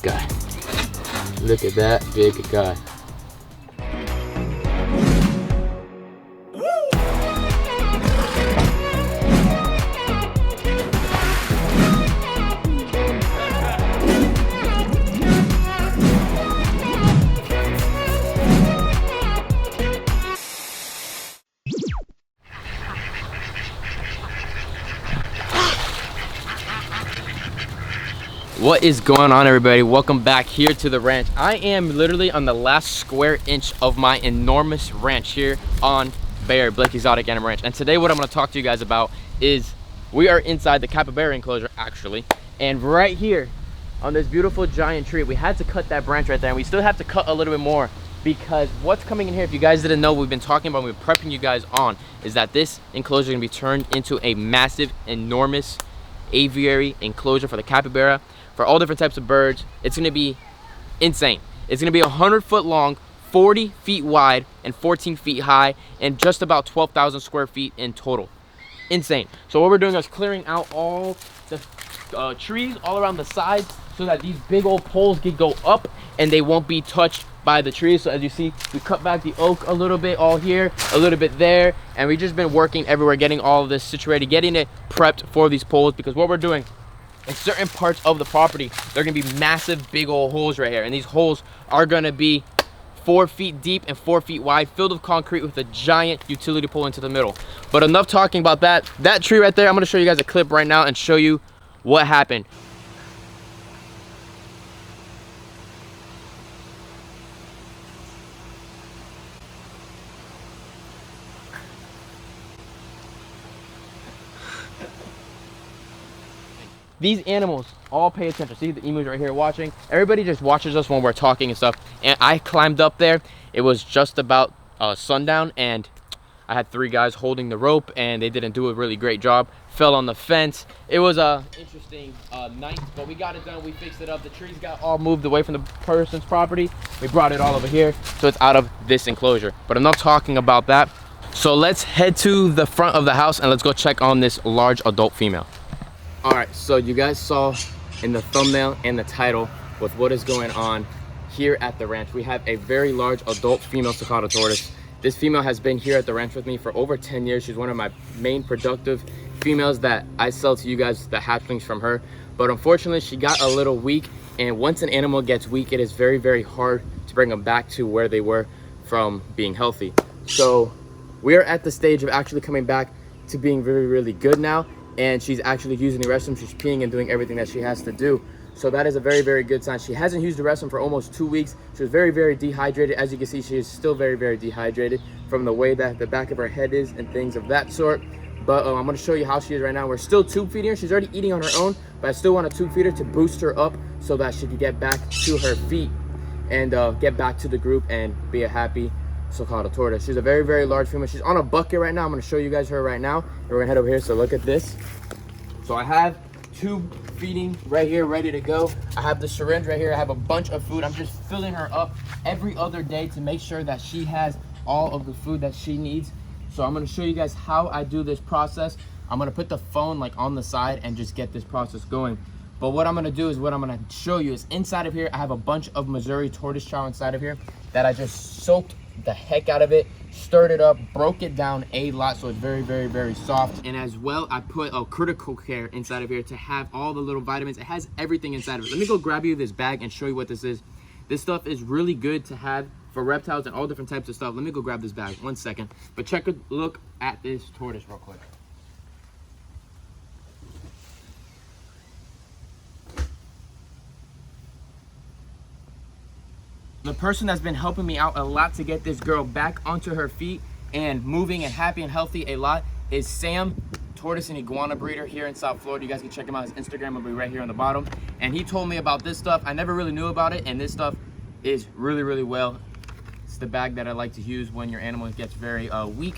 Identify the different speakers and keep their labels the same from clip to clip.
Speaker 1: big guy. Look at that big guy. What is going on, everybody? Welcome back here to the ranch. I am literally on the last square inch of my enormous ranch here on Blake Exotic Animal Ranch. And today what I'm going to talk to you guys about is we are inside the capybara enclosure actually, and right here on this beautiful giant tree, we had to cut that branch right there, and we still have to cut a little bit more because what's coming in here, if you guys didn't know, we've been talking about, we've been prepping you guys on, is that this enclosure is going to be turned into a massive, enormous aviary enclosure for the capybara, for all different types of birds. It's going to be insane. It's going to be 100-foot long, 40 feet wide, and 14 feet high, and just about 12,000 square feet in total. Insane. So what we're doing is clearing out all the trees all around the sides so that these big old poles can go up and they won't be touched by the trees. So as you see, we cut back the oak a little bit, all here, a little bit there, and we've just been working everywhere, getting all of this situated, getting it prepped for these poles, because what we're doing in certain parts of the property, there are going to be massive big old holes right here, and these holes are going to be 4 feet deep and 4 feet wide, filled with concrete with a giant utility pole into the middle. But enough talking about that tree right there. I'm going to show you guys a clip right now and show you what happened. These animals all pay attention. See the emus right here watching. Everybody just watches us when we're talking and stuff. And I climbed up there. It was just about sundown, and I had 3 guys holding the rope, and they didn't do a really great job. Fell on the fence. It was a interesting night, but we got it done. We fixed it up. The trees got all moved away from the person's property. We brought it all over here, so it's out of this enclosure. But enough talking about that. So let's head to the front of the house and let's go check on this large adult female. All right, so you guys saw in the thumbnail and the title with what is going on here at the ranch. We have a very large adult female sulcata tortoise. This female has been here at the ranch with me for over 10 years. She's one of my main productive females that I sell to you guys, the hatchlings from her. But unfortunately, she got a little weak, and once an animal gets weak, it is very, very hard to bring them back to where they were from being healthy. So we're at the stage of actually coming back to being really, really good now. And she's actually using the restroom. She's peeing and doing everything that she has to do. So that is a very, very good sign. She hasn't used the restroom for almost 2 weeks. She was very, very dehydrated. As you can see, she is still very, very dehydrated from the way that the back of her head is and things of that sort. But I'm going to show you how she is right now. We're still tube feeding her. She's already eating on her own, but I still want to tube feed her to boost her up so that she can get back to her feet and get back to the group and be a happy sulcata tortoise. She's a very, very large female. She's on a bucket right now. I'm going to show you guys her right now. We're going to head over here. So look at this. So I have tube feeding right here ready to go. I have the syringe right here. I have a bunch of food. I'm just filling her up every other day to make sure that she has all of the food that she needs. So I'm going to show you guys how I do this process. I'm going to put the phone like on the side and just get this process going. But what I'm going to do is what I'm going to show you is inside of here, I have a bunch of Missouri tortoise chow inside of here that I just soaked the heck out of it, stirred it up, broke it down a lot so it's very, very, very soft. And as well, I put a critical care inside of here to have all the little vitamins. It has everything inside of it. Let me go grab you this bag and show you what this is. This stuff is really good to have for reptiles and all different types of stuff. Let me go grab this bag 1 second, but check a look at this tortoise real quick. The person that's been helping me out a lot to get this girl back onto her feet and moving and happy and healthy a lot is Sam, tortoise and iguana breeder here in South Florida. You guys can check him out. His Instagram will be right here on the bottom. And he told me about this stuff. I never really knew about it, and this stuff is really, really well. It's the bag that I like to use when your animal gets very weak,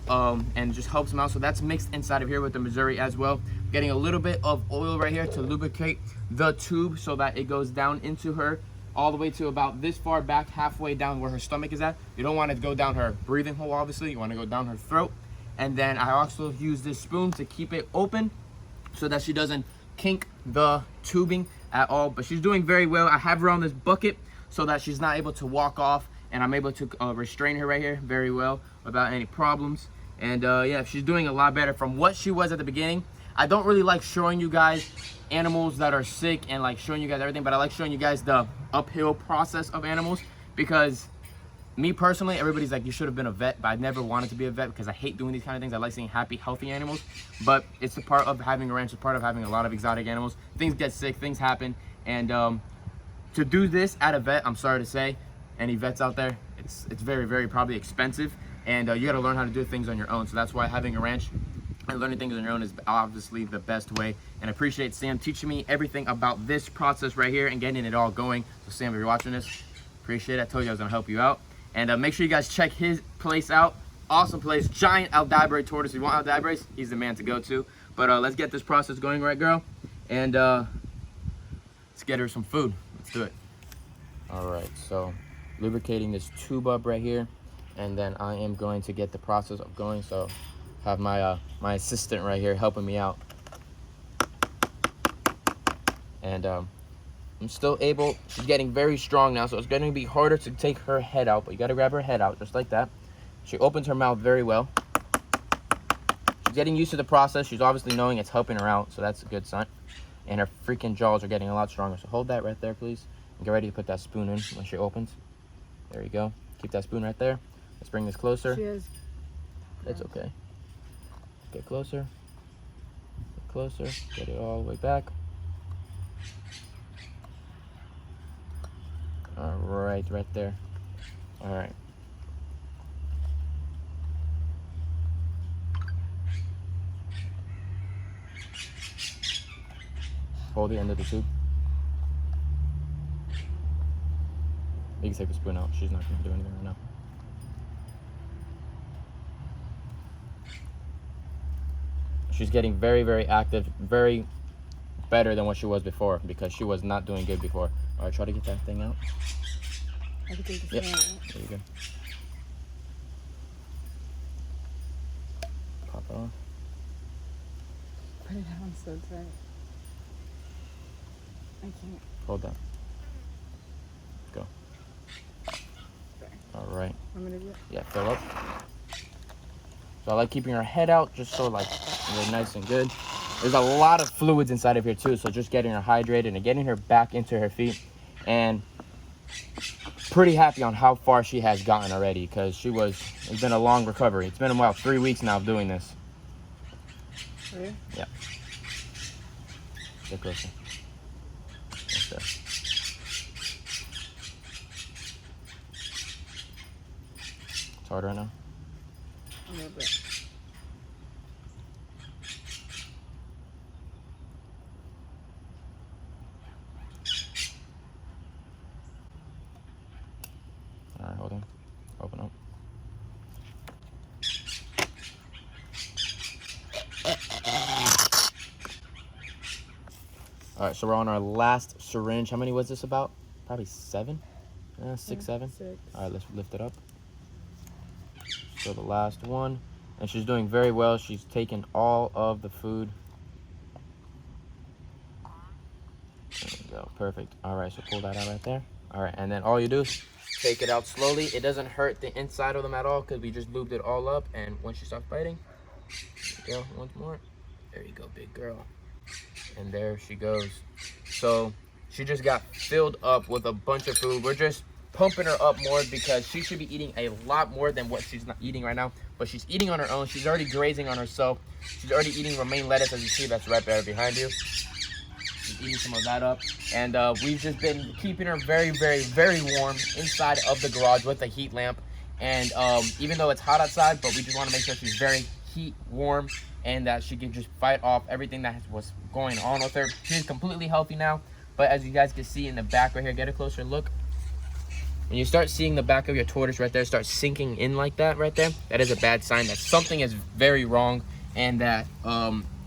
Speaker 1: and just helps them out. So that's mixed inside of here with the Missouri as well. Getting a little bit of oil right here to lubricate the tube so that it goes down into her all the way to about this far back, halfway down where her stomach is at. You don't want it to go down her breathing hole, obviously. You want to go down her throat. And then I also use this spoon to keep it open so that she doesn't kink the tubing at all, but she's doing very well. I have her on this bucket so that she's not able to walk off, and I'm able to restrain her right here very well without any problems. And yeah, she's doing a lot better from what she was at the beginning. I don't really like showing you guys animals that are sick and like showing you guys everything, but I like showing you guys the uphill process of animals, because me personally, everybody's like, you should have been a vet, but I never wanted to be a vet because I hate doing these kind of things. I like seeing happy, healthy animals, but it's the part of having a ranch, it's part of having a lot of exotic animals. Things get sick, things happen, and to do this at a vet, I'm sorry to say, any vets out there, it's very, very probably expensive, and you got to learn how to do things on your own. So that's why having a ranch and learning things on your own is obviously the best way. And I appreciate Sam teaching me everything about this process right here and getting it all going. So Sam, if you're watching this, appreciate it. I told you I was gonna help you out. And make sure you guys check his place out. Awesome place, giant Aldabra tortoise. If you want Aldabras, he's the man to go to. But let's get this process going, right, girl? And let's get her some food. Let's do it. All right, so lubricating this tube up right here, and then I am going to get the process of going. So have my my assistant right here helping me out, and I'm still able. She's getting very strong now, so it's going to be harder to take her head out, but you got to grab her head out just like that. She opens her mouth very well. She's getting used to the process. She's obviously knowing it's helping her out, so that's a good sign. And her freaking jaws are getting a lot stronger, so hold that right there, please, and get ready to put that spoon in when she opens. There you go. Keep that spoon right there. Let's bring this closer.
Speaker 2: Cheers.
Speaker 1: It's okay. Get closer. Get closer. Get it all the way back. All right, right there. All right. Hold the end of the tube. You can take the spoon out. She's not going to do anything right now. She's getting very, very active, very better than what she was before, because she was not doing good before. All right, try to get that thing out.
Speaker 2: I can take the
Speaker 1: Yep.
Speaker 2: thing out.
Speaker 1: There you go. Pop it off.
Speaker 2: Put it on so tight. I can't.
Speaker 1: Hold that. Go.
Speaker 2: Sorry.
Speaker 1: All right.
Speaker 2: I'm gonna do it.
Speaker 1: Yeah, fill up. So I like keeping her head out just so like really nice and good. There's a lot of fluids inside of here too, so just getting her hydrated and getting her back into her feet. And pretty happy on how far she has gotten already, because it's been a long recovery. It's been about 3 weeks now of doing this.
Speaker 2: Really?
Speaker 1: Yeah. Get closer. Right there. It's hard right now.
Speaker 2: A little bit.
Speaker 1: All right, hold on. Open up. All right, so we're on our last syringe. How many was this about? Probably 7? 6, 7?
Speaker 2: 6.
Speaker 1: All right, let's lift it up. So the last one. And she's doing very well. She's taken all of the food. There we go, perfect. All right, so pull that out right there. All right, and then all you do is take it out slowly. It doesn't hurt the inside of them at all because we just lubed it all up. And once she stops biting, there you go, once more. There you go, big girl. And there she goes. So she just got filled up with a bunch of food. We're just pumping her up more because she should be eating a lot more than what she's not eating right now. But she's eating on her own. She's already grazing on herself. She's already eating romaine lettuce, as you see. That's right there behind you. She's eating some of that up. And we've just been keeping her very, very, very warm inside of the garage with a heat lamp. And even though it's hot outside, but we just want to make sure she's very heat warm and that she can just fight off everything that was going on with her. She's completely healthy now. But as you guys can see in the back right here, get a closer look. When you start seeing the back of your tortoise right there start sinking in like that right there, that is a bad sign that something is very wrong and that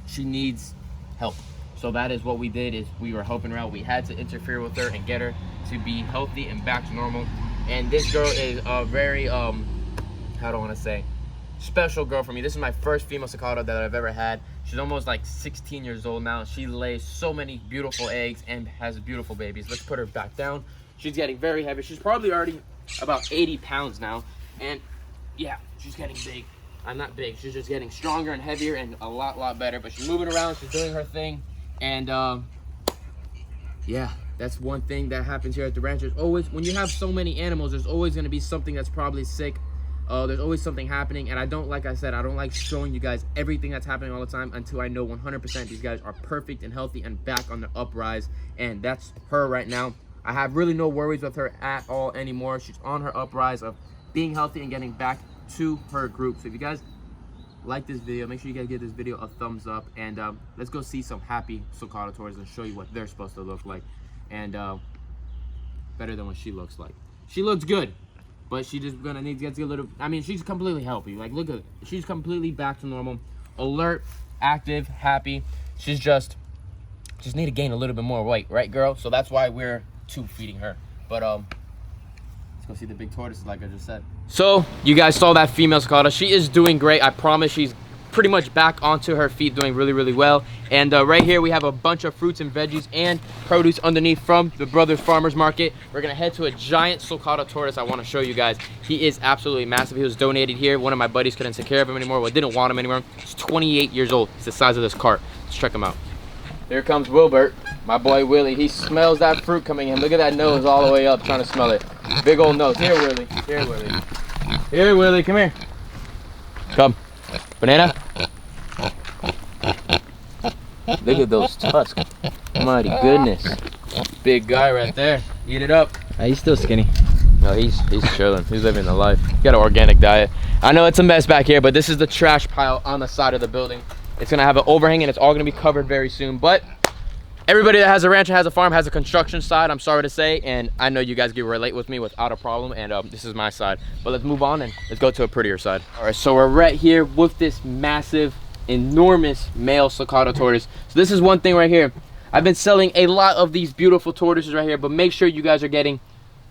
Speaker 1: she needs help. So that is what we did, is we were helping her out. We had to interfere with her and get her to be healthy and back to normal. And this girl is a very, how do I want to say, special girl for me. This is my first female cicada that I've ever had. She's almost like 16 years old now. She lays so many beautiful eggs and has beautiful babies. Let's put her back down. She's getting very heavy. She's probably already about 80 pounds now. And yeah, she's getting big. I'm not big. She's just getting stronger and heavier and a lot better. But she's moving around. She's doing her thing. And yeah, that's one thing that happens here at the ranch. There's always, when you have so many animals, there's always going to be something that's probably sick. There's always something happening, and I don't, like I said, I don't like showing you guys everything that's happening all the time until I know 100% these guys are perfect and healthy and back on the uprise. And that's her right now. I have really no worries with her at all anymore. She's on her uprise of being healthy and getting back to her group. So if you guys like this video, make sure you guys give this video a thumbs up, and let's go see some happy sulcata tortoises and show you what they're supposed to look like, and better than what she looks like. She looks good, but she just gonna need to get a little, I mean, she's completely healthy. Like, look at it. She's completely back to normal, alert, active, happy. She's just need to gain a little bit more weight, right, girl? So that's why we're tube feeding her. But let's go see the big tortoise, like I just said. So you guys saw that female sulcata. She is doing great. I promise. She's pretty much back onto her feet, doing really well. And right here we have a bunch of fruits and veggies and produce underneath from the Brothers Farmers Market. We're gonna head to a giant sulcata tortoise I want to show you guys. He is absolutely massive. He was donated here. One of my buddies couldn't take care of him anymore. Well, didn't want him anymore. He's 28 years old. He's the size of this cart. Let's check him out. Here comes Wilbert, my boy Willie. He smells that fruit coming in. Look at that nose all the way up trying to smell it. Big old nose. Here, Willie. Here, Willie. Here, Willie. Come here. Come. Banana. Look at those tusks. Mighty goodness. Big guy right there. Eat it up.
Speaker 3: He's still skinny.
Speaker 1: No, he's chilling. He's living the life. He got an organic diet. I know it's a mess back here, but this is the trash pile on the side of the building. It's gonna have an overhang and it's all gonna be covered very soon. But everybody that has a ranch and has a farm has a construction side, I'm sorry to say, and I know you guys can relate with me without a problem, and this is my side. But let's move on and let's go to a prettier side. All right, so we're right here with this massive, enormous male sulcata tortoise. So this is one thing right here. I've been selling a lot of these beautiful tortoises right here, but make sure you guys are getting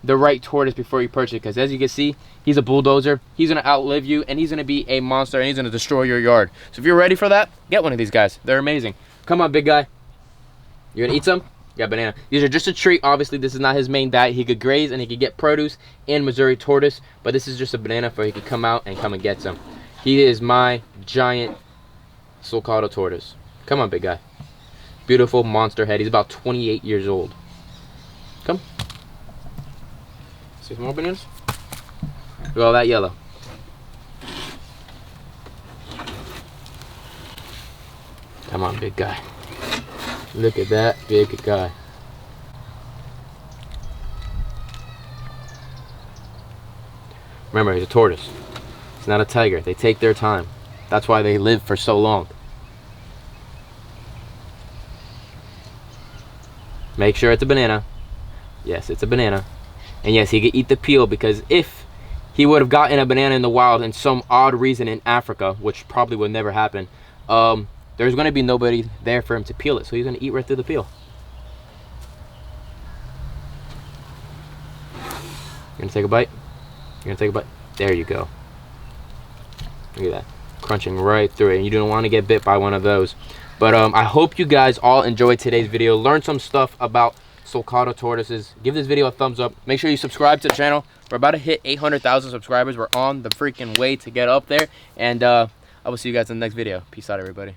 Speaker 1: the right tortoise before you purchase it, because as you can see, he's a bulldozer. He's gonna outlive you, and he's gonna be a monster, and he's gonna destroy your yard. So if you're ready for that, get one of these guys. They're amazing. Come on, big guy. You gonna eat some? Yeah, banana. These are just a treat. Obviously, this is not his main diet. He could graze and he could get produce in Missouri tortoise, but this is just a banana for he could come out and come and get some. He is my giant sulcata tortoise. Come on, big guy. Beautiful monster head. He's about 28 years old. Come. See some more bananas? Look at all that yellow. Come on, big guy. Look at that big guy. Remember, he's a tortoise. He's not a tiger. They take their time. That's why they live for so long. Make sure it's a banana. Yes, it's a banana. And yes, he could eat the peel, because if he would have gotten a banana in the wild in some odd reason in Africa, which probably would never happen, there's going to be nobody there for him to peel it. So he's going to eat right through the peel. You're going to take a bite? You're going to take a bite? There you go. Look at that. Crunching right through it. And you don't want to get bit by one of those. But I hope you guys all enjoyed today's video. Learn some stuff about sulcata tortoises. Give this video a thumbs up. Make sure you subscribe to the channel. We're about to hit 800,000 subscribers. We're on the freaking way to get up there. And I will see you guys in the next video. Peace out, everybody.